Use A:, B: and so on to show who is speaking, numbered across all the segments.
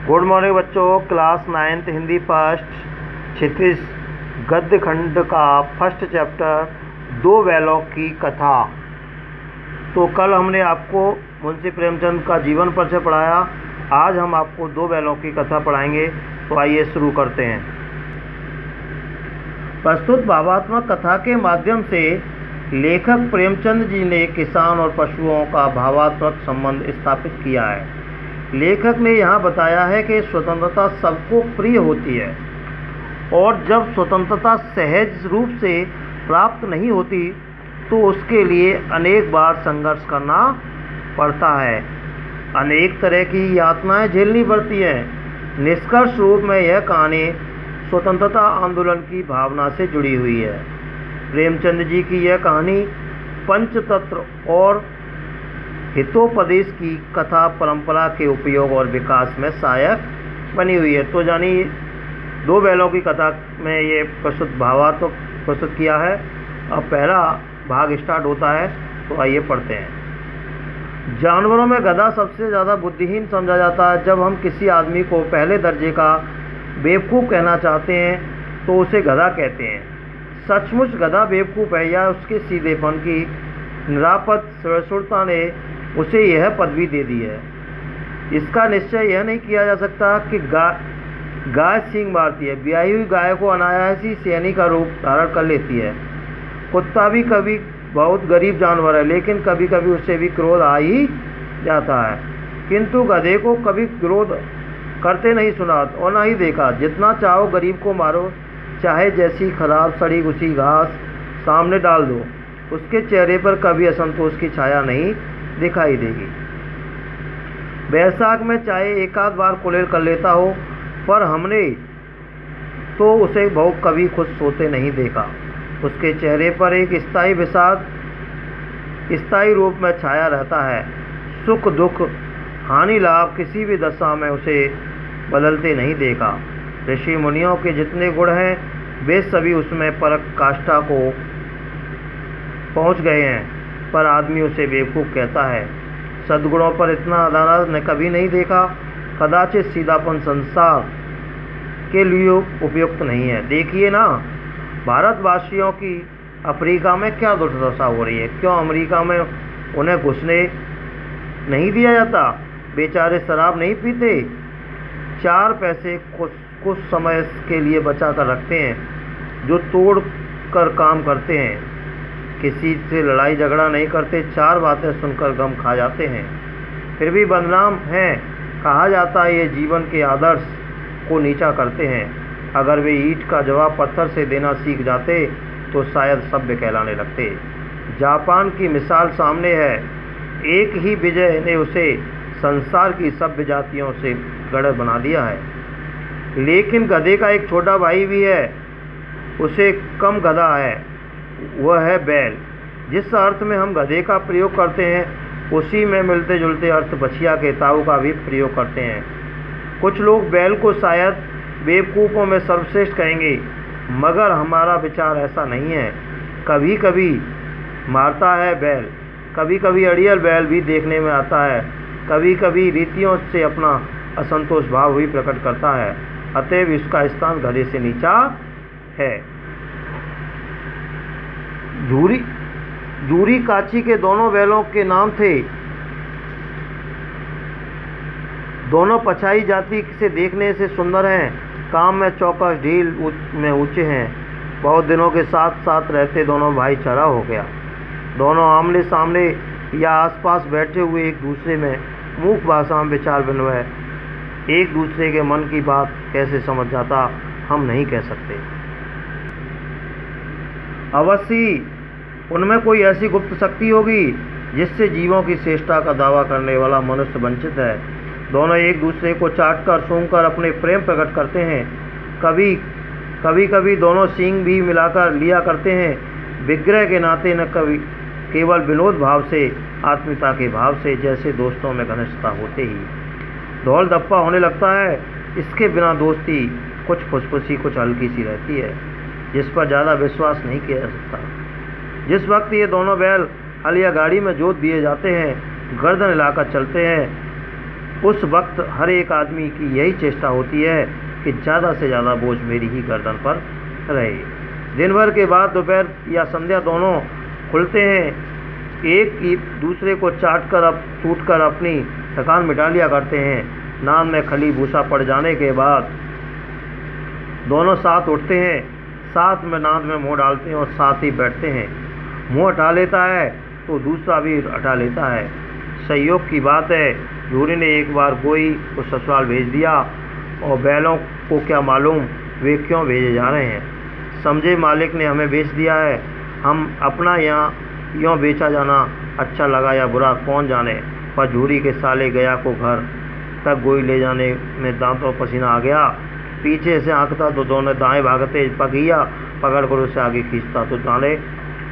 A: Good morning बच्चों। Class 9th Hindi first क्षितिज गद्य खंड का फर्स्ट चैप्टर दो बैलों की कथा। तो कल हमने आपको मुंशी प्रेमचंद का जीवन परिचय पढ़ाया। आज हम आपको दो बैलों की कथा पढ़ाएंगे। तो आइए शुरू करते हैं। प्रस्तुत भावात्मक कथा के माध्यम से लेखक प्रेमचंद जी ने किसान और पशुओं का भावात्मक संबंध स्थापित किया है। लेखक ने यहाँ बताया है कि स्वतंत्रता सबको प्रिय होती है और जब स्वतंत्रता सहज रूप से प्राप्त नहीं होती तो उसके लिए अनेक बार संघर्ष करना पड़ता है, अनेक तरह की यातनाएं झेलनी पड़ती हैं। निष्कर्ष रूप में यह कहानी स्वतंत्रता आंदोलन की भावना से जुड़ी हुई है। प्रेमचंद जी की यह कहानी पंचतंत्र और हितोपदेश की कथा परंपरा के उपयोग और विकास में सहायक बनी हुई है। तो यानी दो बैलों की कथा में ये प्रस्तुत भावात्मक प्रस्तुत किया है। अब पहला भाग स्टार्ट होता है। तो आइए पढ़ते हैं। जानवरों में गधा सबसे ज़्यादा बुद्धिहीन समझा जाता है। जब हम किसी आदमी को पहले दर्जे का बेवकूफ़ कहना चाहते हैं तो उसे गधा कहते हैं। सचमुच गधा बेवकूफ़ है या उसके सीधेपन की निरापद सहिष्णुता ने उसे यह पदवी दे दी है। इसका निश्चय यह नहीं किया जा सकता कि गाय सींग मारती है। ब्याही हुई गाय को अनायास ही सैनी का रूप धारण कर लेती है। कुत्ता भी कभी बहुत गरीब जानवर है, लेकिन कभी कभी उससे भी क्रोध आ ही जाता है, किंतु गधे को कभी क्रोध करते नहीं सुना और ना ही देखा। जितना चाहो गरीब को मारो, चाहे जैसी खराब सड़ी घुसी घास सामने डाल दो, उसके चेहरे पर कभी असंतोष की छाया नहीं दिखाई देगी। बैसाख में चाहे एक आध बार कुलेल कर लेता हो, पर हमने तो उसे बहुत कभी खुश सोते नहीं देखा। उसके चेहरे पर एक स्थायी विषाद स्थायी रूप में छाया रहता है। सुख दुख हानि लाभ किसी भी दशा में उसे बदलते नहीं देखा। ऋषि मुनियों के जितने गुण हैं वे सभी उसमें पराकाष्ठा को पहुंच गए हैं, पर आदमी उसे बेवकूफ़ कहता है। सद्गुणों पर इतना अदालत ने कभी नहीं देखा। कदाचित सीधापन संसार के लिए उपयुक्त नहीं है। देखिए ना, भारतवासियों की अफ्रीका में क्या दुर्दशा हो रही है। क्यों अमेरिका में उन्हें घुसने नहीं दिया जाता? बेचारे शराब नहीं पीते, 4 पैसे कुछ समय के लिए बचा कर रखते हैं, जो तोड़ कर काम करते हैं। किसी से लड़ाई झगड़ा नहीं करते, 4 बातें सुनकर गम खा जाते हैं, फिर भी बदनाम हैं। कहा जाता है ये जीवन के आदर्श को नीचा करते हैं। अगर वे ईंट का जवाब पत्थर से देना सीख जाते तो शायद सभ्य कहलाने लगते। जापान की मिसाल सामने है। एक ही विजय ने उसे संसार की सभ्य जातियों से गढ़ बना दिया है। लेकिन गधे का एक छोटा भाई भी है, उसे कम गधा है, वह है बैल। जिस अर्थ में हम गधे का प्रयोग करते हैं उसी में मिलते जुलते अर्थ बछिया के ताऊ का भी प्रयोग करते हैं। कुछ लोग बैल को शायद बेवकूफ़ों में सर्वश्रेष्ठ कहेंगे, मगर हमारा विचार ऐसा नहीं है। कभी कभी मारता है बैल, कभी कभी अड़ियल बैल भी देखने में आता है, कभी कभी रीतियों से अपना असंतोष भाव भी प्रकट करता है। अतएव इसका स्थान गधे से नीचा है। जूरी काची के दोनों बैलों के नाम थे। दोनों पछाई जाति से देखने से सुंदर हैं, काम में चौकस, ढील में ऊंचे हैं। बहुत दिनों के साथ साथ रहते दोनों भाईचारा हो गया। दोनों आमने सामने या आसपास बैठे हुए एक दूसरे में मूक भाषा में विचार विनिमय, एक दूसरे के मन की बात कैसे समझ जाता हम नहीं कह सकते। अवश्य उनमें कोई ऐसी गुप्त शक्ति होगी जिससे जीवों की श्रेष्ठता का दावा करने वाला मनुष्य वंचित है। दोनों एक दूसरे को चाटकर सूंघकर अपने प्रेम प्रकट करते हैं। कभी दोनों सींग भी मिलाकर लिया करते हैं। विग्रह के नाते न कभी केवल विनोद भाव से, आत्मीयता के भाव से, जैसे दोस्तों में घनिष्ठता होते ही धौल धप्पा होने लगता है। इसके बिना दोस्ती कुछ फुसफुसी, कुछ हल्की सी रहती है, जिस पर ज़्यादा विश्वास नहीं किया जा सकता। जिस वक्त ये दोनों बैल हल या गाड़ी में जोत दिए जाते हैं, गर्दन हिलाकर चलते हैं, उस वक्त हर एक आदमी की यही चेष्टा होती है कि ज़्यादा से ज़्यादा बोझ मेरी ही गर्दन पर रहे। दिन भर के बाद दोपहर या संध्या दोनों खुलते हैं, एक ही दूसरे को चूट कर अपनी थकान मिटा लिया करते हैं। नाद में खली भूसा पड़ जाने के बाद दोनों साथ उठते हैं, साथ में नाद में मुँह डालते हैं और साथ ही बैठते हैं। मुँह हटा लेता है तो दूसरा भी हटा लेता है। संयोग की बात है, झूरी ने एक बार गोई को ससुराल भेज दिया और बैलों को क्या मालूम वे क्यों भेजे जा रहे हैं। समझे मालिक ने हमें बेच दिया है। हम अपना यहाँ यूँ बेचा जाना अच्छा लगा या बुरा कौन जाने, पर झूरी के साले गया को घर तक गोई ले जाने में दांतों पसीना आ गया। पीछे से आंकता तो दोनों दाएं भागते, पगिया पकड़ कर उसे आगे खींचता तो दाने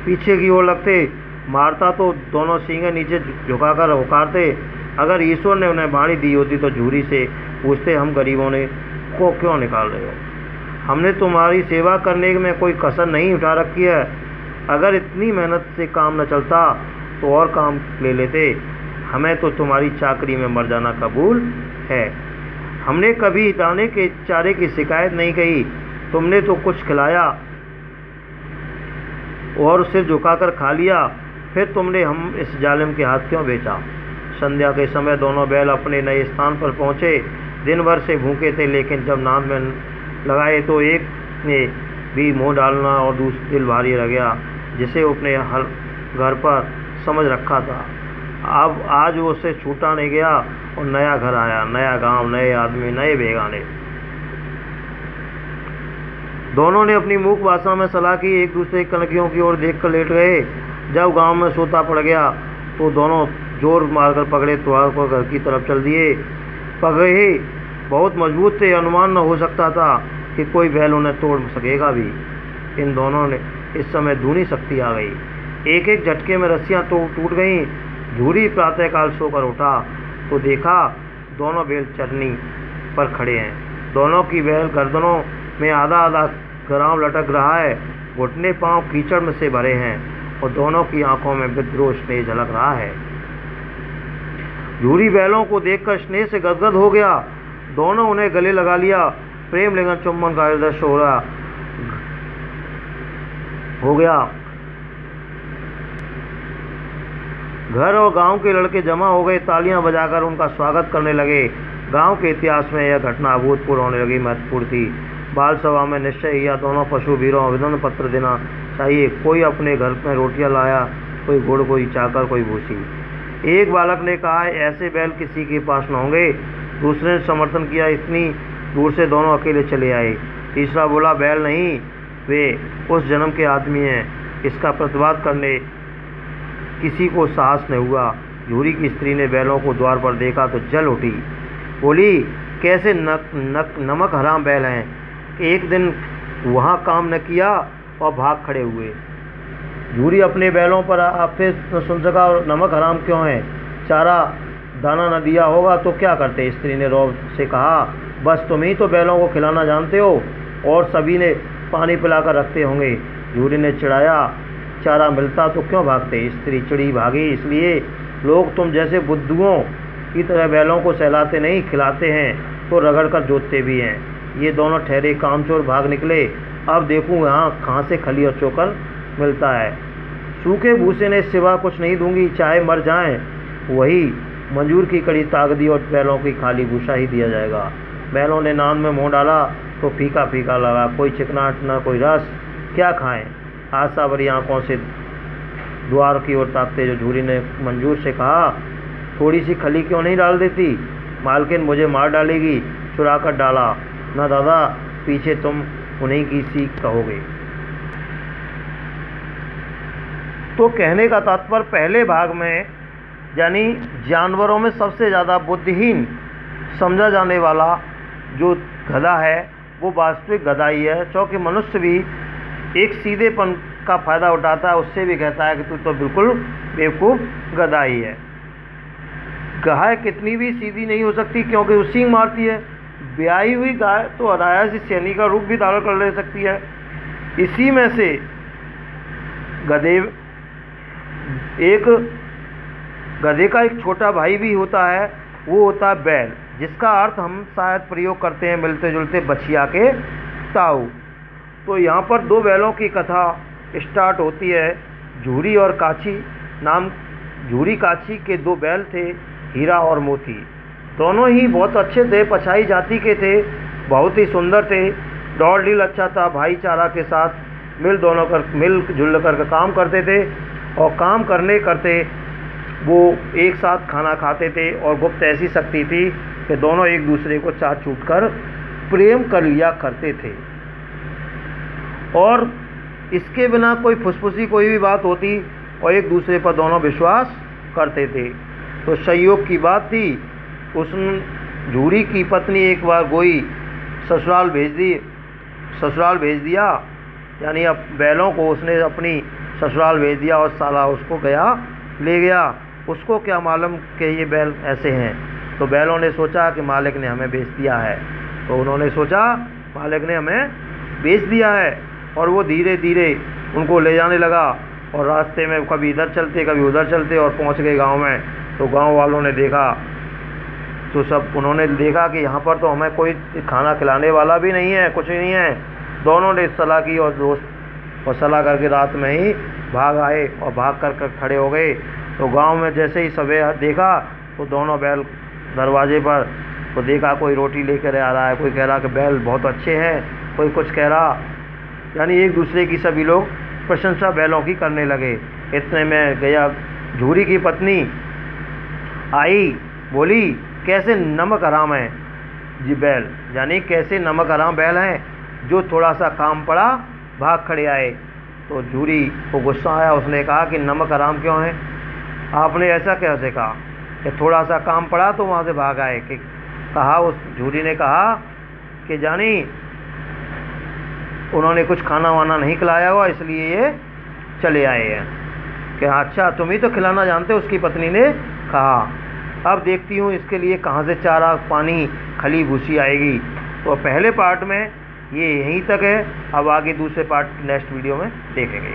A: पीछे की ओर लगते, मारता तो दोनों सींगे नीचे झुकाकर हुकारते। अगर ईश्वर ने उन्हें बाणी दी होती तो झूरी से पूछते, हम गरीबों ने को क्यों निकाल रहे हो? हमने तुम्हारी सेवा करने में कोई कसर नहीं उठा रखी है। अगर इतनी मेहनत से काम न चलता तो और काम ले लेते। हमें तो तुम्हारी चाकरी में मर जाना कबूल है। हमने कभी दाने के चारे की शिकायत नहीं कही। तुमने तो कुछ खिलाया और सिर झुकाकर खा लिया, फिर तुमने हम इस जालिम के हाथ क्यों बेचा? संध्या के समय दोनों बैल अपने नए स्थान पर पहुँचे। दिन भर से भूखे थे, लेकिन जब नाद में लगाए तो एक ने भी मुँह डालना और दूसरा दिल भारी रह गया, जिसे अपने हर घर पर समझ रखा था। अब आज वो उससे छूटा नहीं गया और नया घर आया, नया गांव, नए आदमी, नए बेगाने। दोनों ने अपनी मूक भाषा में सलाह की, एक दूसरे की कनखियों की ओर देखकर लेट गए। जब गांव में सोता पड़ गया तो दोनों जोर मारकर पकड़े त्वार को घर की तरफ चल दिए। पगड़े बहुत मजबूत थे, अनुमान न हो सकता था कि कोई बैल उन्हें तोड़ सकेगा भी। इन दोनों ने इस समय दूनी शक्ति आ गई। एक एक झटके में रस्सियां टूट गईं। झूरी प्रातःकाल सोकर उठा तो देखा दोनों बैल चरनी पर खड़े हैं। दोनों की बैल गर्दनों में आधा आधा ग्राम लटक रहा है, घुटने पांव कीचड़ में से भरे हैं और दोनों की आंखों में विद्रोह स्नेह झलक रहा है। झूरी बैलों को देखकर स्नेह से गदगद हो गया। दोनों उन्हें गले लगा लिया। प्रेम लेकर चुम्बन का हृदय हो गया। घर और गांव के लड़के जमा हो गए, तालियां बजाकर उनका स्वागत करने लगे। गांव के इतिहास में यह घटना अभूतपूर्व होने लगी, महत्वपूर्ण थी। बाल सभा में निश्चय किया दोनों पशु वीरों अभिनंदन पत्र देना चाहिए। कोई अपने घर में रोटियां लाया, कोई गुड़, कोई चाकर, कोई भूसी। एक बालक ने कहा, ऐसे बैल किसी के पास न होंगे। दूसरे ने समर्थन किया, इतनी दूर से दोनों अकेले चले आए। तीसरा बोला, बैल नहीं, वे उस जन्म के आदमी हैं। इसका प्रतिवाद करने किसी को साहस नहीं हुआ। झूरी की स्त्री ने बैलों को द्वार पर देखा तो जल उठी, बोली, कैसे नमक हराम बैल हैं। एक दिन वहाँ काम न किया और भाग खड़े हुए। झूरी अपने बैलों पर आप फिर न सुन सका और नमक हराम क्यों है? चारा दाना न दिया होगा तो क्या करते? स्त्री ने रौब से कहा, बस तुम ही तो बैलों को खिलाना जानते हो और सभी ने पानी पिलाकर रखते होंगे। झूरी ने चिढ़ाया, चारा मिलता तो क्यों भागते? स्त्री चिड़ी, भागी इसलिए लोग तुम जैसे बुद्धुओं की तरह बैलों को सहलाते नहीं, खिलाते हैं तो रगड़ कर जोतते भी हैं। ये दोनों ठहरे कामचोर भाग निकले। अब देखूँ यहाँ कहाँ से खली और चोकर मिलता है। सूखे भूसे ने सिवा कुछ नहीं दूंगी, चाहे मर जाएं। वही मंजूर की कड़ी ताक दी और बैलों की खाली भूसा ही दिया जाएगा। बैलों ने नान में मुँह डाला तो फीका फीका लगा, कोई चिकनाट न कोई रस। क्या खाएं? आशा भरी आंखों से द्वार की ओर ताकते जो झूरी ने मंजूर से कहा, थोड़ी सी खली क्यों नहीं डाल देती? मालकिन मुझे मार डालेगी। चुरा कर डाला ना दादा, पीछे तुम उन्हीं की सी कहोगे। तो कहने का तात्पर्य पहले भाग में यानी जानवरों में सबसे ज़्यादा बुद्धिहीन समझा जाने वाला जो गधा है वो वास्तविक गधा ही है, क्योंकि मनुष्य भी एक सीधेपन का फ़ायदा उठाता है, उससे भी कहता है कि तू तो बिल्कुल बेवकूफ़ गधा ही है। गाय कितनी भी सीधी नहीं हो सकती क्योंकि वो सींग मारती है। ब्याही हुई गाय तो अनायास ही सैनी का रूप भी धारण कर ले सकती है। इसी में से गधे का एक छोटा भाई भी होता है वो होता है बैल, जिसका अर्थ हम शायद प्रयोग करते हैं मिलते जुलते बछिया के ताऊ। तो यहाँ पर दो बैलों की कथा स्टार्ट होती है। झूरी और काछी नाम, झूरी काछी के दो बैल थे, हीरा और मोती। दोनों ही बहुत अच्छे थे, पछाई जाति के थे, बहुत ही सुंदर थे, दौड़ ढील अच्छा था, भाईचारा के साथ मिलजुल कर काम करते थे। और काम करते वो एक साथ खाना खाते थे। और गुप्त ऐसी शक्ति थी कि दोनों एक दूसरे को चाट चूट कर प्रेम कर लिया करते थे। और इसके बिना कोई फुसफुसी कोई भी बात होती और एक दूसरे पर दोनों विश्वास करते थे। तो संयोग की बात थी, उस झूरी की पत्नी एक बार गोई ससुराल भेज दिया, यानी अब बैलों को उसने अपनी ससुराल भेज दिया और साला उसको ले गया। उसको क्या मालूम कि ये बैल ऐसे हैं। तो बैलों ने सोचा कि मालिक ने हमें बेच दिया है। तो उन्होंने सोचा मालिक ने हमें बेच दिया है, और वो धीरे धीरे उनको ले जाने लगा। और रास्ते में कभी इधर चलते कभी उधर चलते और पहुंच गए गांव में। तो गांव वालों ने देखा, तो उन्होंने देखा कि यहाँ पर तो हमें कोई खाना खिलाने वाला भी नहीं है, कुछ नहीं है। दोनों ने सलाह की और दोस्त और सलाह करके रात में ही भाग आए और भाग कर खड़े हो गए। तो गांव में जैसे ही सवेरे देखा तो दोनों बैल दरवाजे पर, तो देखा कोई रोटी लेकर आ रहा है, कोई कह रहा कि बैल बहुत अच्छे हैं, कोई कुछ कह रहा, यानी एक दूसरे की सभी लोग प्रशंसा बैलों की करने लगे। इतने में गया झूरी की पत्नी आई, बोली कैसे नमक हराम है जी बैल, यानी कैसे नमक हराम बैल हैं, जो थोड़ा सा काम पड़ा भाग खड़े आए। तो झूरी को गुस्सा आया, उसने कहा कि नमक हराम क्यों है, आपने ऐसा कैसे कहा कि थोड़ा सा काम पड़ा तो वहाँ से भाग आए। कि कहा, उस झूरी ने कहा कि जानी उन्होंने कुछ खाना वाना नहीं खिलाया हुआ इसलिए ये चले आए हैं। कि अच्छा तुम ही तो खिलाना जानते हो, उसकी पत्नी ने कहा। अब देखती हूँ इसके लिए कहाँ से चारा पानी खली भूसी आएगी। तो पहले पार्ट में ये यहीं तक है, अब आगे दूसरे पार्ट नेक्स्ट वीडियो में देखेंगे।